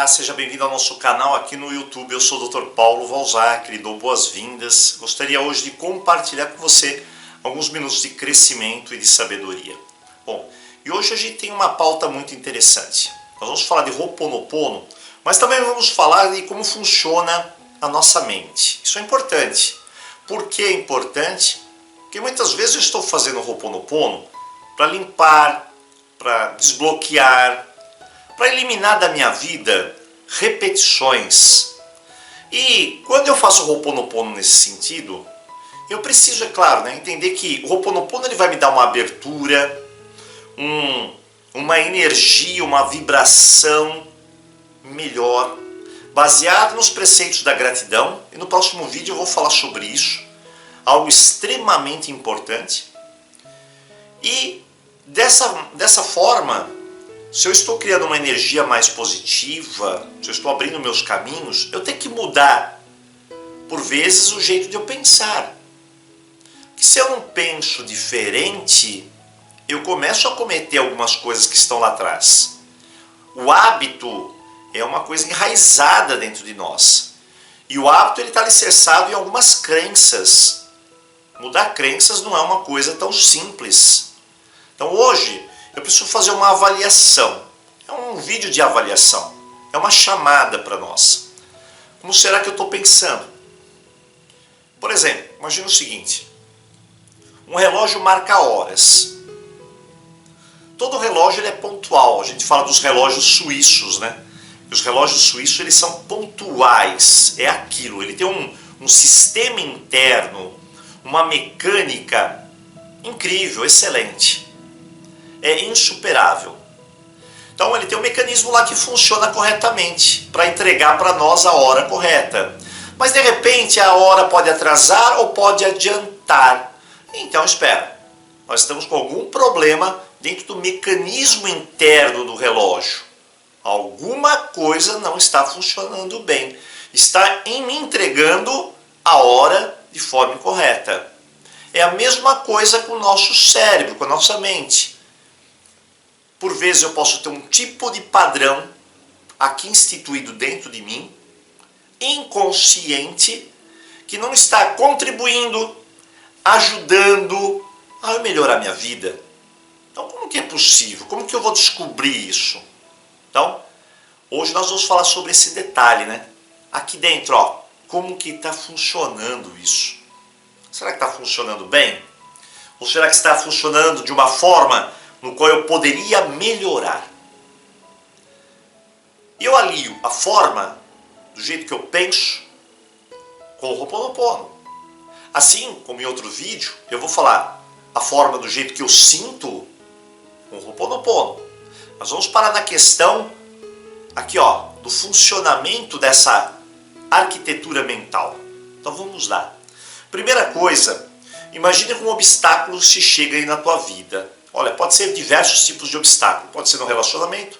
Olá, seja bem-vindo ao nosso canal aqui no YouTube. Eu sou o Dr. Paulo Valzac, lhe dou boas-vindas. Gostaria hoje de compartilhar com você alguns minutos de crescimento e de sabedoria. Bom, e hoje a gente tem uma pauta muito interessante. Nós vamos falar de Ho'oponopono, mas também vamos falar de como funciona a nossa mente. Isso é importante. Por que é importante? Porque muitas vezes eu estou fazendo Ho'oponopono para limpar, para desbloquear, para eliminar da minha vida repetições. E quando eu faço o Ho'oponopono nesse sentido, eu preciso, é claro, entender que o Ho'oponopono ele vai me dar uma abertura, uma energia, uma vibração melhor, baseado nos preceitos da gratidão. E no próximo vídeo eu vou falar sobre isso, algo extremamente importante. E dessa forma, se eu estou criando uma energia mais positiva, se eu estou abrindo meus caminhos, eu tenho que mudar, por vezes, o jeito de eu pensar. Que se eu não penso diferente, eu começo a cometer algumas coisas que estão lá atrás. O hábito é uma coisa enraizada dentro de nós. E o hábito está alicerçado em algumas crenças. Mudar crenças não é uma coisa tão simples. Então hoje, eu preciso fazer uma avaliação. É um vídeo de avaliação. É uma chamada para nós. Como será que eu estou pensando? Por exemplo, imagina o seguinte. Um relógio marca horas. Todo relógio ele é pontual. A gente fala dos relógios suíços, né? Os relógios suíços eles são pontuais. É aquilo. Ele tem um sistema interno, uma mecânica incrível, excelente. É insuperável. Então ele tem um mecanismo lá que funciona corretamente para entregar para nós a hora correta. Mas de repente a hora pode atrasar ou pode adiantar. Então espera, nós estamos com algum problema dentro do mecanismo interno do relógio. Alguma coisa não está funcionando bem. Está me entregando a hora de forma incorreta. É a mesma coisa com o nosso cérebro, com a nossa mente. Por vezes eu posso ter um tipo de padrão aqui instituído dentro de mim, inconsciente, que não está contribuindo, ajudando a eu melhorar a minha vida. Então como que é possível? Como que eu vou descobrir isso? Então, hoje nós vamos falar sobre esse detalhe, né? Aqui dentro, ó, como que está funcionando isso? Será que está funcionando bem? Ou será que está funcionando de uma forma no qual eu poderia melhorar? Eu alio a forma do jeito que eu penso com o Ho'oponopono. Assim como em outro vídeo, eu vou falar a forma do jeito que eu sinto com o Ho'oponopono. Nós vamos parar na questão aqui, ó, do funcionamento dessa arquitetura mental. Então vamos lá. Primeira coisa, imagine um obstáculo se chega aí na tua vida. Olha, pode ser diversos tipos de obstáculo. Pode ser no relacionamento,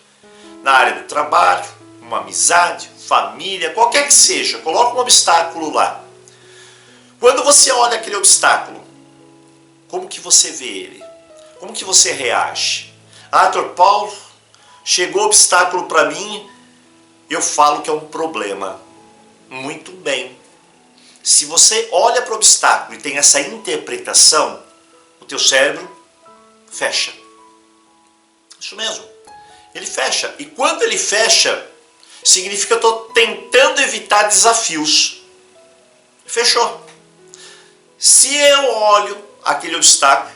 na área do trabalho, uma amizade, família, qualquer que seja. Coloca um obstáculo lá. Quando você olha aquele obstáculo, como que você vê ele? Como que você reage? Ah, Dr. Paulo, chegou obstáculo para mim, eu falo que é um problema. Muito bem. Se você olha para o obstáculo e tem essa interpretação, o teu cérebro fecha. Isso mesmo. Ele fecha. E quando ele fecha, significa que eu estou tentando evitar desafios. Fechou. Se eu olho aquele obstáculo,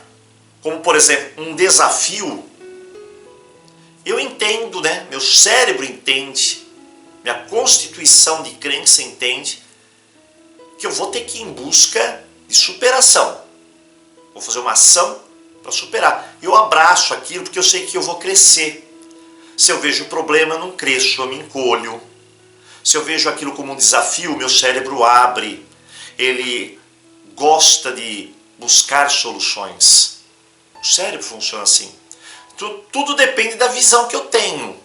como por exemplo, um desafio, eu entendo, né? Meu cérebro entende, minha constituição de crença entende, que eu vou ter que ir em busca de superação. Vou fazer uma ação para superar. Eu abraço aquilo porque eu sei que eu vou crescer. Se eu vejo o problema, eu não cresço, eu me encolho. Se eu vejo aquilo como um desafio, meu cérebro abre. Ele gosta de buscar soluções. O cérebro funciona assim. Tudo depende da visão que eu tenho.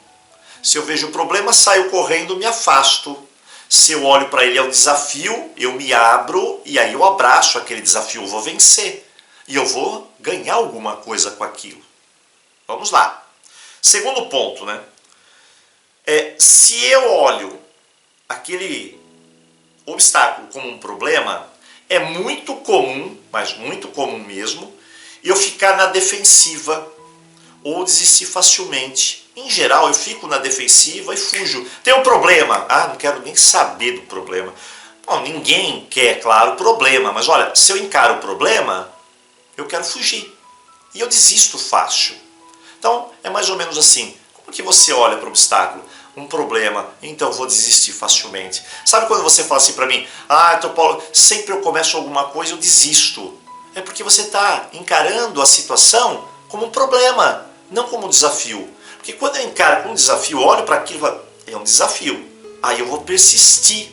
Se eu vejo o problema, saio correndo, me afasto. Se eu olho para ele, é um desafio, eu me abro e aí eu abraço aquele desafio, eu vou vencer. E eu vou ganhar alguma coisa com aquilo. Vamos lá. Segundo ponto, né? Se eu olho aquele obstáculo como um problema, é muito comum, mas muito comum mesmo, eu ficar na defensiva ou desistir facilmente. Em geral, eu fico na defensiva e fujo. Tem um problema. Ah, não quero nem saber do problema. Bom, ninguém quer, claro, problema. Mas olha, se eu encaro o problema, eu quero fugir. E eu desisto fácil. Então, é mais ou menos assim. Como que você olha para o obstáculo? Um problema, então eu vou desistir facilmente. Sabe quando você fala assim para mim, então Paulo, sempre eu começo alguma coisa eu desisto. É porque você está encarando a situação como um problema, não como um desafio. Porque quando eu encaro como um desafio, olho para aquilo, é um desafio. Aí eu vou persistir.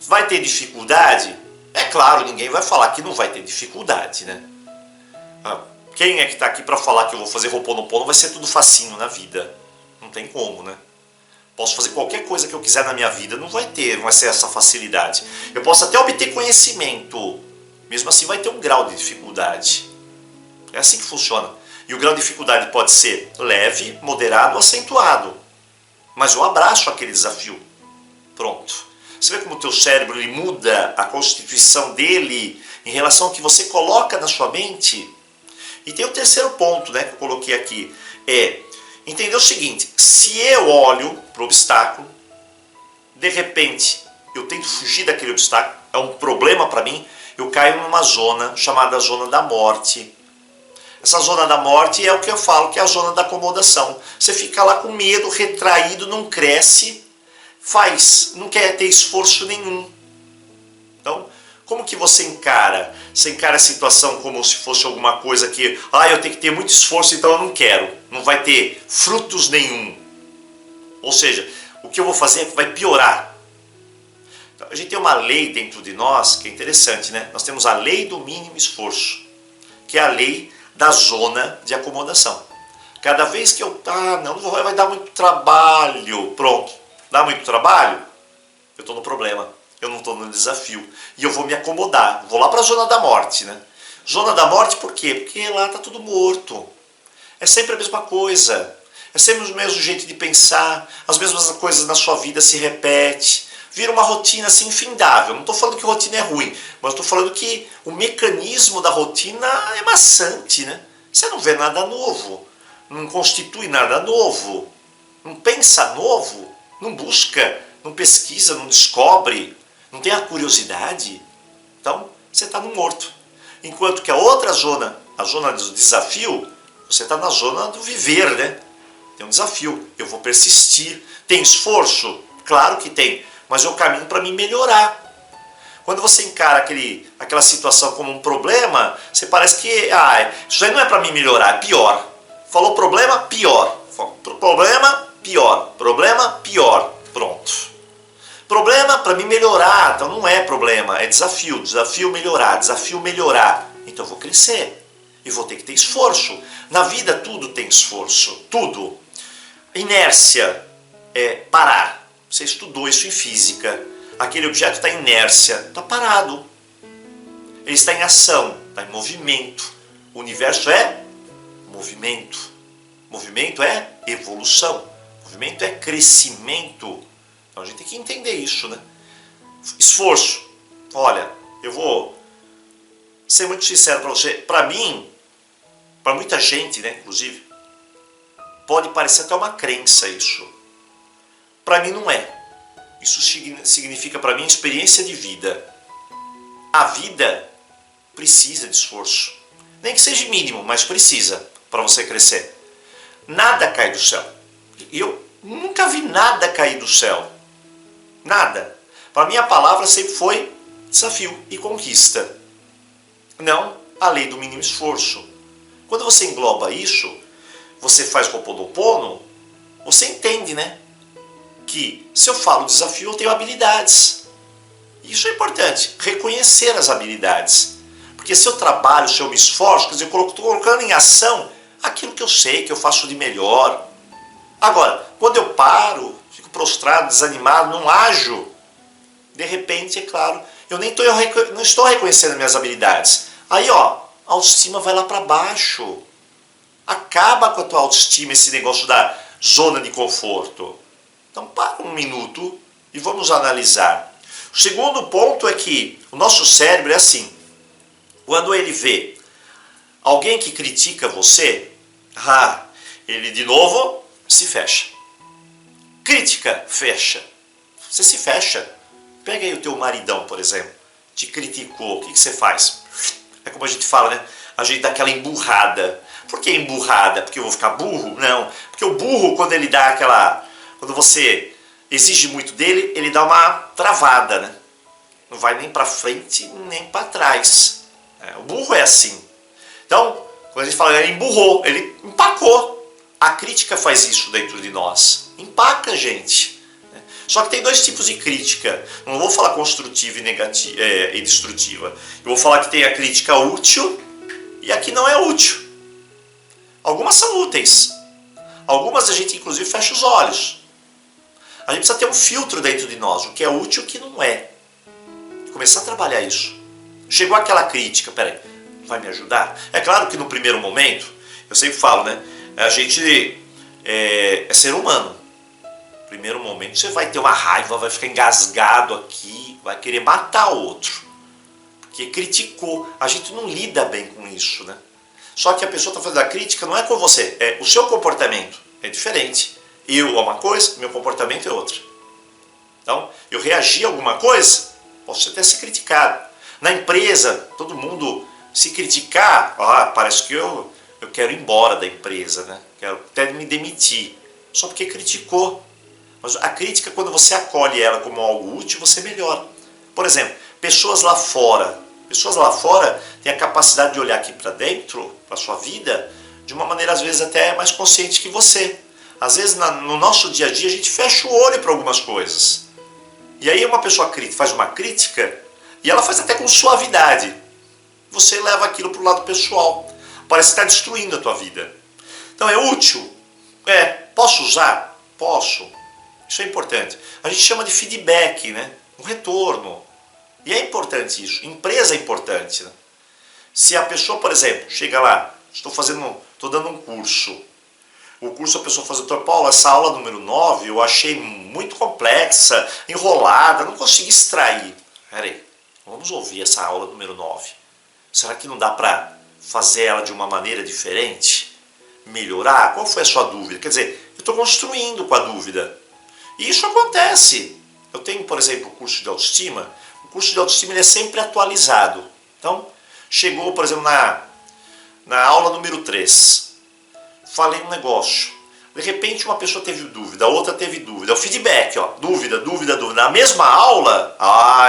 Vai ter dificuldade? É claro, ninguém vai falar que não vai ter dificuldade, né? Quem é que está aqui para falar que eu vou fazer Ho'oponopono vai ser tudo facinho na vida? Não tem como, né? Posso fazer qualquer coisa que eu quiser na minha vida, não vai ser essa facilidade. Eu posso até obter conhecimento, mesmo assim vai ter um grau de dificuldade. É assim que funciona. E o grau de dificuldade pode ser leve, moderado ou acentuado. Mas eu abraço aquele desafio. Pronto. Você vê como o teu cérebro ele muda a constituição dele em relação ao que você coloca na sua mente? E tem o terceiro ponto, né, que eu coloquei aqui. Entender o seguinte, se eu olho para o obstáculo, de repente eu tento fugir daquele obstáculo, é um problema para mim, eu caio numa zona chamada zona da morte. Essa zona da morte é o que eu falo que é a zona da acomodação. Você fica lá com medo, retraído, não cresce, não quer ter esforço nenhum. Então, como que você encara? Você encara a situação como se fosse alguma coisa que, eu tenho que ter muito esforço, então eu não quero. Não vai ter frutos nenhum. Ou seja, o que eu vou fazer vai piorar. Então, a gente tem uma lei dentro de nós que é interessante, né? Nós temos a lei do mínimo esforço, que é a lei da zona de acomodação. Cada vez que eu, vai dar muito trabalho, pronto. Dá muito trabalho? Eu estou no problema. Eu não estou no desafio. E eu vou me acomodar. Vou lá para a zona da morte, né? Zona da morte por quê? Porque lá está tudo morto. É sempre a mesma coisa. É sempre o mesmo jeito de pensar. As mesmas coisas na sua vida se repetem. Vira uma rotina assim infindável. Não estou falando que rotina é ruim, mas estou falando que o mecanismo da rotina é maçante, né? Você não vê nada novo. Não constitui nada novo. Não pensa novo. Não busca. Não pesquisa. Não descobre. Não tem a curiosidade, então você está no morto. Enquanto que a outra zona, a zona do desafio, você está na zona do viver, né? Tem um desafio, eu vou persistir. Tem esforço? Claro que tem, mas é o caminho para me melhorar. Quando você encara aquela situação como um problema, você parece que, isso aí não é para me melhorar, é pior. Falou problema, pior. Problema, pior. Problema, pior. Pronto. Problema para me melhorar, então não é problema, é desafio, desafio melhorar. Então eu vou crescer e vou ter que ter esforço. Na vida tudo tem esforço, tudo. Inércia é parar. Você estudou isso em física. Aquele objeto está em inércia, está parado. Ele está em ação, está em movimento. O universo é movimento. Movimento é evolução. Movimento é crescimento. Então a gente tem que entender isso, né? Esforço. Olha, eu vou ser muito sincero para você. Para mim, para muita gente, né, inclusive, pode parecer até uma crença isso. Para mim não é. Isso significa para mim experiência de vida. A vida precisa de esforço. Nem que seja mínimo, mas precisa para você crescer. Nada cai do céu. Eu nunca vi nada cair do céu. Nada. Para mim a palavra sempre foi desafio e conquista. Não a lei do mínimo esforço. Quando você engloba isso, você faz Ho'oponopono, você entende, né? Que se eu falo desafio, eu tenho habilidades. Isso é importante, reconhecer as habilidades. Porque se eu trabalho, se eu me esforço, quer dizer, eu estou colocando em ação aquilo que eu sei, que eu faço de melhor. Agora, quando eu paro, fico prostrado, desanimado, não ajo, de repente, é claro, eu não estou reconhecendo minhas habilidades. Aí, a autoestima vai lá para baixo. Acaba com a tua autoestima esse negócio da zona de conforto. Então para um minuto e vamos analisar. O segundo ponto é que o nosso cérebro é assim. Quando ele vê alguém que critica você, ele de novo se fecha. Crítica, fecha. Você se fecha. Pega aí o teu maridão, por exemplo, te criticou, o que você faz? É como a gente fala, né? A gente dá aquela emburrada. Por que emburrada? Porque eu vou ficar burro? Não. Porque o burro, quando ele dá aquela... Quando você exige muito dele, ele dá uma travada, né? Não vai nem para frente, nem para trás. O burro é assim. Então, quando a gente fala, ele emburrou, ele empacou. A crítica faz isso dentro de nós. Empaca, gente. Só que tem dois tipos de crítica. Não vou falar construtiva e negativa, e destrutiva. Eu vou falar que tem a crítica útil e a que não é útil. Algumas são úteis. Algumas a gente inclusive fecha os olhos. A gente precisa ter um filtro dentro de nós, o que é útil e o que não é. Começar a trabalhar isso. Chegou aquela crítica, peraí, vai me ajudar? É claro que no primeiro momento, eu sempre falo, né? A gente é ser humano. No primeiro momento você vai ter uma raiva, vai ficar engasgado aqui, vai querer matar o outro. Porque criticou. A gente não lida bem com isso, né? Só que a pessoa está fazendo a crítica não é com você, é o seu comportamento. É diferente. Eu é uma coisa, meu comportamento é outra. Então, eu reagi a alguma coisa, posso até ser criticado. Na empresa, todo mundo se criticar, parece que eu quero ir embora da empresa, né? Quero até me demitir. Só porque criticou. Mas a crítica, quando você acolhe ela como algo útil, você melhora. Por exemplo, pessoas lá fora têm a capacidade de olhar aqui para dentro, para a sua vida, de uma maneira às vezes até mais consciente que você. Às vezes no nosso dia a dia a gente fecha o olho para algumas coisas. E aí uma pessoa faz uma crítica e ela faz até com suavidade. Você leva aquilo para o lado pessoal. Parece que está destruindo a tua vida. Então é útil? Posso usar? Posso. Isso é importante. A gente chama de feedback, né? Um retorno. E é importante isso. Empresa é importante, né? Se a pessoa, por exemplo, chega lá, estou dando um curso. O curso a pessoa fala, doutor Paulo, essa aula número 9 eu achei muito complexa, enrolada, não consegui extrair. Peraí, vamos ouvir essa aula número 9. Será que não dá para fazer ela de uma maneira diferente? Melhorar? Qual foi a sua dúvida? Quer dizer, eu estou construindo com a dúvida. E isso acontece. Eu tenho, por exemplo, o curso de autoestima. O curso de autoestima ele é sempre atualizado. Então, chegou, por exemplo, na aula número 3. Falei um negócio. De repente uma pessoa teve dúvida, a outra teve dúvida. É o feedback, dúvida, dúvida, dúvida. Na mesma aula,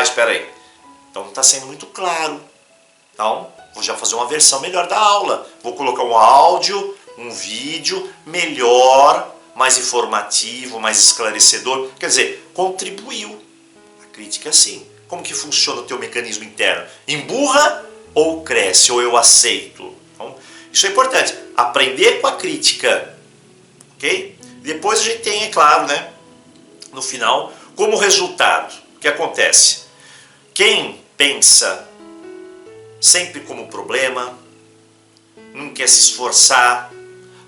espera aí. Então não está sendo muito claro. Então, vou já fazer uma versão melhor da aula. Vou colocar um áudio, um vídeo melhor, mais informativo, mais esclarecedor. Quer dizer, contribuiu. A crítica é assim. Como que funciona o teu mecanismo interno? Emburra ou cresce, ou eu aceito? Então, isso é importante. Aprender com a crítica. Ok? Depois a gente tem, é claro, né? No final, como resultado, o que acontece? Quem pensa sempre como problema, não quer se esforçar,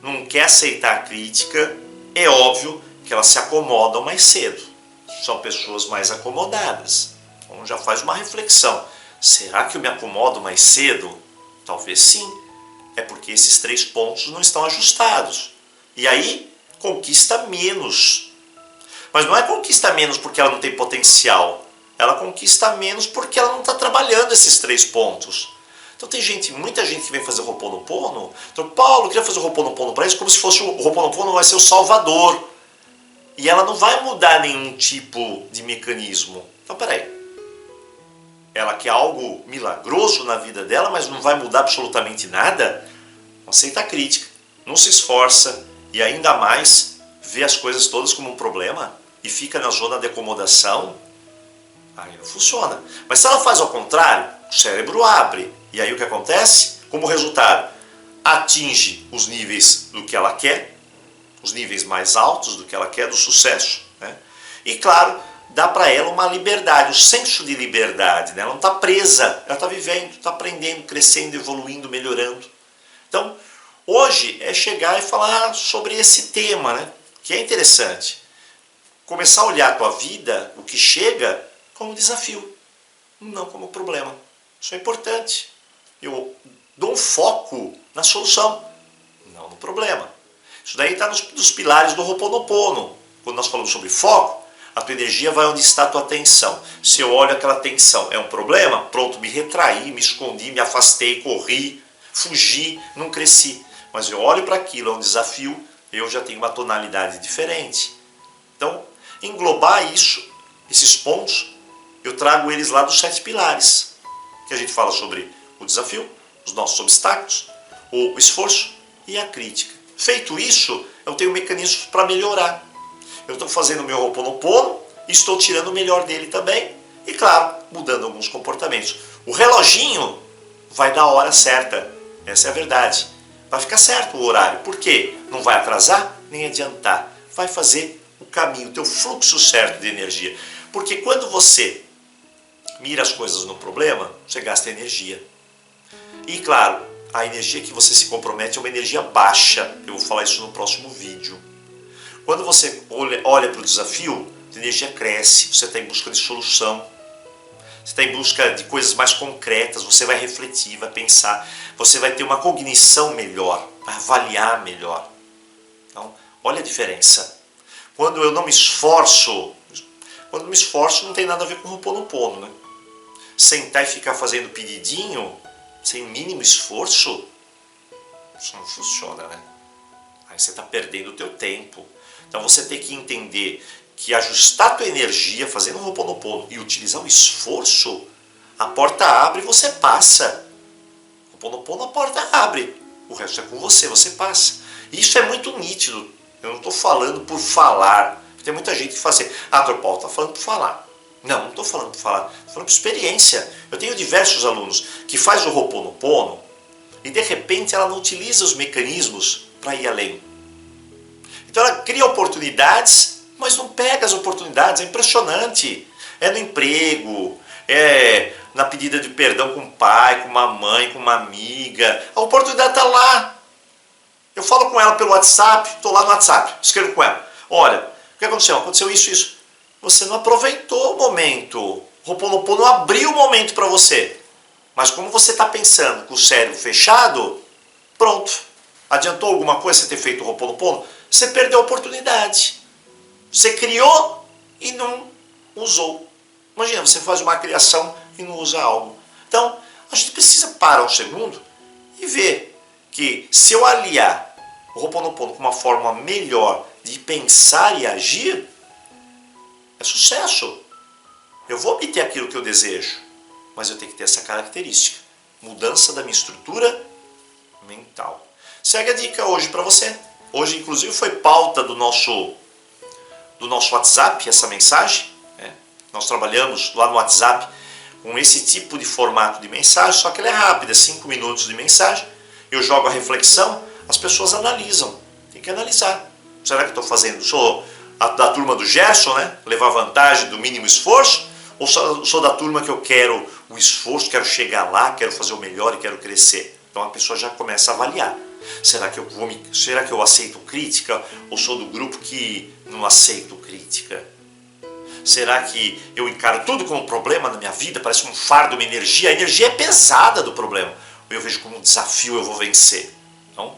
não quer aceitar a crítica, é óbvio que elas se acomodam mais cedo. São pessoas mais acomodadas. Então já faz uma reflexão. Será que eu me acomodo mais cedo? Talvez sim. É porque esses 3 pontos não estão ajustados. E aí, conquista menos. Mas não é conquista menos porque ela não tem potencial. Ela conquista menos porque ela não está trabalhando esses 3 pontos. Então tem muita gente que vem fazer o Ho'oponopono. Então, Paulo, eu queria fazer o Ho'oponopono para isso, como se fosse o Ho'oponopono vai ser o salvador. E ela não vai mudar nenhum tipo de mecanismo. Então, peraí. Ela quer algo milagroso na vida dela, mas não vai mudar absolutamente nada? Não aceita a crítica, não se esforça e ainda mais vê as coisas todas como um problema e fica na zona de acomodação, aí não funciona. Mas se ela faz ao contrário, o cérebro abre. E aí o que acontece? Como resultado, atinge os níveis do que ela quer, os níveis mais altos do que ela quer, do sucesso, né? E claro, dá para ela uma liberdade, um senso de liberdade, né? Ela não está presa, ela está vivendo, está aprendendo, crescendo, evoluindo, melhorando. Então, hoje é chegar e falar sobre esse tema, né? Que é interessante. começar a olhar a tua vida, o que chega, como desafio, não como problema. Isso é importante. Eu dou um foco na solução, não no problema. Isso daí está nos pilares do Ho'oponopono. Quando nós falamos sobre foco, a tua energia vai onde está a tua atenção. Se eu olho aquela atenção, é um problema? Pronto, me retraí, me escondi, me afastei, corri, fugi, não cresci. Mas eu olho para aquilo, é um desafio, eu já tenho uma tonalidade diferente. Então, englobar isso, esses pontos, eu trago eles lá dos 7 pilares, que a gente fala sobre o desafio, os nossos obstáculos, o esforço e a crítica. Feito isso, eu tenho mecanismos para melhorar. Eu estou fazendo o meu Ho'oponopono e estou tirando o melhor dele também. E claro, mudando alguns comportamentos. O reloginho vai dar a hora certa. Essa é a verdade. Vai ficar certo o horário. Por quê? Não vai atrasar nem adiantar. Vai fazer o caminho, o teu fluxo certo de energia. Porque quando você mira as coisas no problema, você gasta energia. E claro, a energia que você se compromete é uma energia baixa. Eu vou falar isso no próximo vídeo. Quando você olha para o desafio, a energia cresce, você está em busca de solução, você está em busca de coisas mais concretas, você vai refletir, vai pensar, você vai ter uma cognição melhor, vai avaliar melhor. Então, olha a diferença. Quando eu não me esforço, não tem nada a ver com o Ho'oponopono, né? Sentar e ficar fazendo pedidinho, sem mínimo esforço, isso não funciona, né? Aí você está perdendo o teu tempo. Então você tem que entender que ajustar a tua energia fazendo um Ho'oponopono e utilizar o esforço, a porta abre e você passa. O Ho'oponopono, a porta abre. O resto é com você, você passa. Isso é muito nítido. Eu não estou falando por falar. Tem muita gente que fala assim, Dr. Paulo, está falando por falar. Não estou falando por falar, estou falando por experiência. Eu tenho diversos alunos que fazem o Ho'oponopono e de repente ela não utiliza os mecanismos para ir além. Então ela cria oportunidades, mas não pega as oportunidades, é impressionante. É no emprego, é na pedida de perdão com o pai, com uma mãe, com uma amiga. A oportunidade está lá. Eu falo com ela pelo WhatsApp, estou lá no WhatsApp, escrevo com ela. Olha, o que aconteceu? Aconteceu isso, isso. Você não aproveitou o momento. O Ho'oponopono abriu o momento para você. Mas como você está pensando com o cérebro fechado, pronto. Adiantou alguma coisa você ter feito o Ho'oponopono? Você perdeu a oportunidade. Você criou e não usou. Imagina, você faz uma criação e não usa algo. Então, a gente precisa parar um segundo e ver que se eu aliar o Ho'oponopono com uma forma melhor de pensar e agir, é sucesso. Eu vou obter aquilo que eu desejo, mas eu tenho que ter essa característica. Mudança da minha estrutura mental. Segue a dica hoje para você. Hoje, inclusive, foi pauta do nosso WhatsApp, essa mensagem. Nós trabalhamos lá no WhatsApp com esse tipo de formato de mensagem, só que ela é rápida, 5 minutos de mensagem. Eu jogo a reflexão, as pessoas analisam. Tem que analisar. Será que estou fazendo? Sou da turma do Gerson, né? Levar vantagem do mínimo esforço? Ou sou da turma que eu quero o esforço, quero chegar lá, quero fazer o melhor e quero crescer? Então a pessoa já começa a avaliar. Será que eu aceito crítica ou sou do grupo que não aceito crítica? Será que eu encaro tudo como um problema na minha vida? Parece um fardo, uma energia. A energia é pesada do problema. Eu vejo como um desafio, eu vou vencer. Então,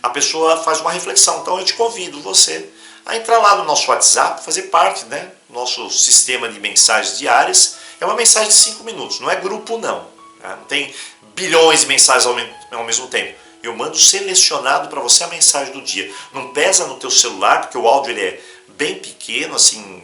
a pessoa faz uma reflexão. Então eu te convido você a entrar lá no nosso WhatsApp, fazer parte, né, do nosso sistema de mensagens diárias. É uma mensagem de 5 minutos, não é grupo não. Tá? Não tem bilhões de mensagens ao mesmo tempo. Eu mando selecionado para você a mensagem do dia. Não pesa no teu celular, porque o áudio ele é bem pequeno, assim,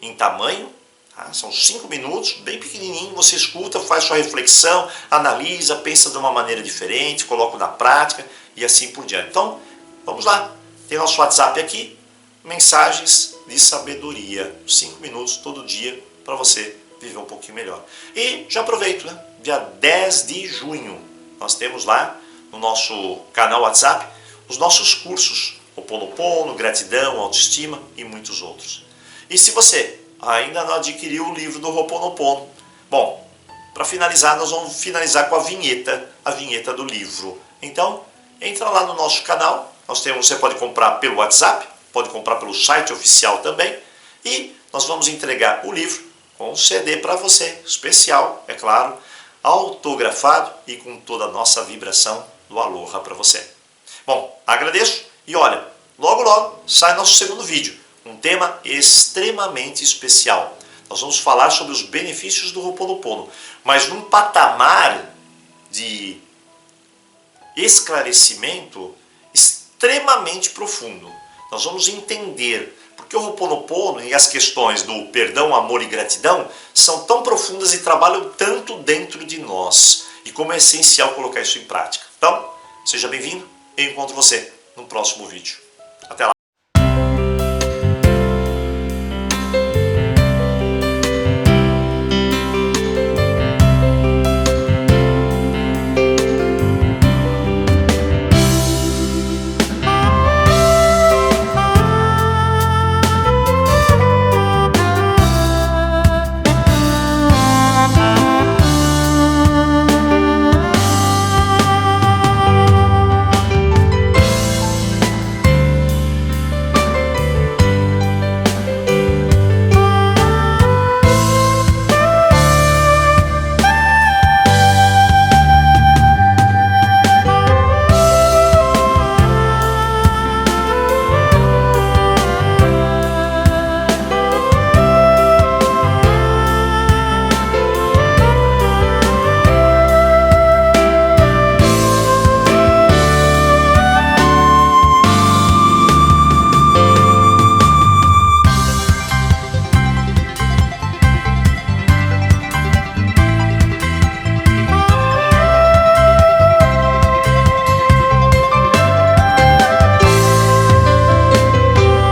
em tamanho. Tá? São 5 minutos, bem pequenininho. Você escuta, faz sua reflexão, analisa, pensa de uma maneira diferente, coloca na prática e assim por diante. Então, vamos lá. Tem nosso WhatsApp aqui. Mensagens de sabedoria. 5 minutos todo dia para você viver um pouquinho melhor. E já aproveito, né? Dia 10 de junho, nós temos lá no nosso canal WhatsApp os nossos cursos Ho'oponopono, gratidão, autoestima e muitos outros. E se você ainda não adquiriu o livro do Ho'oponopono, bom, para finalizar, nós vamos finalizar com a vinheta do livro. Então, entra lá no nosso canal. Você pode comprar pelo WhatsApp, pode comprar pelo site oficial também. E nós vamos entregar o livro com um CD para você, especial, é claro, autografado e com toda a nossa vibração do Aloha para você. Bom, agradeço e olha, logo logo sai nosso segundo vídeo, um tema extremamente especial. Nós vamos falar sobre os benefícios do Ho'oponopono, mas num patamar de esclarecimento extremamente profundo. Nós vamos entender porque o Ho'oponopono e as questões do perdão, amor e gratidão são tão profundas e trabalham tanto dentro de nós. E como é essencial colocar isso em prática. Então, seja bem-vindo. Eu encontro você no próximo vídeo.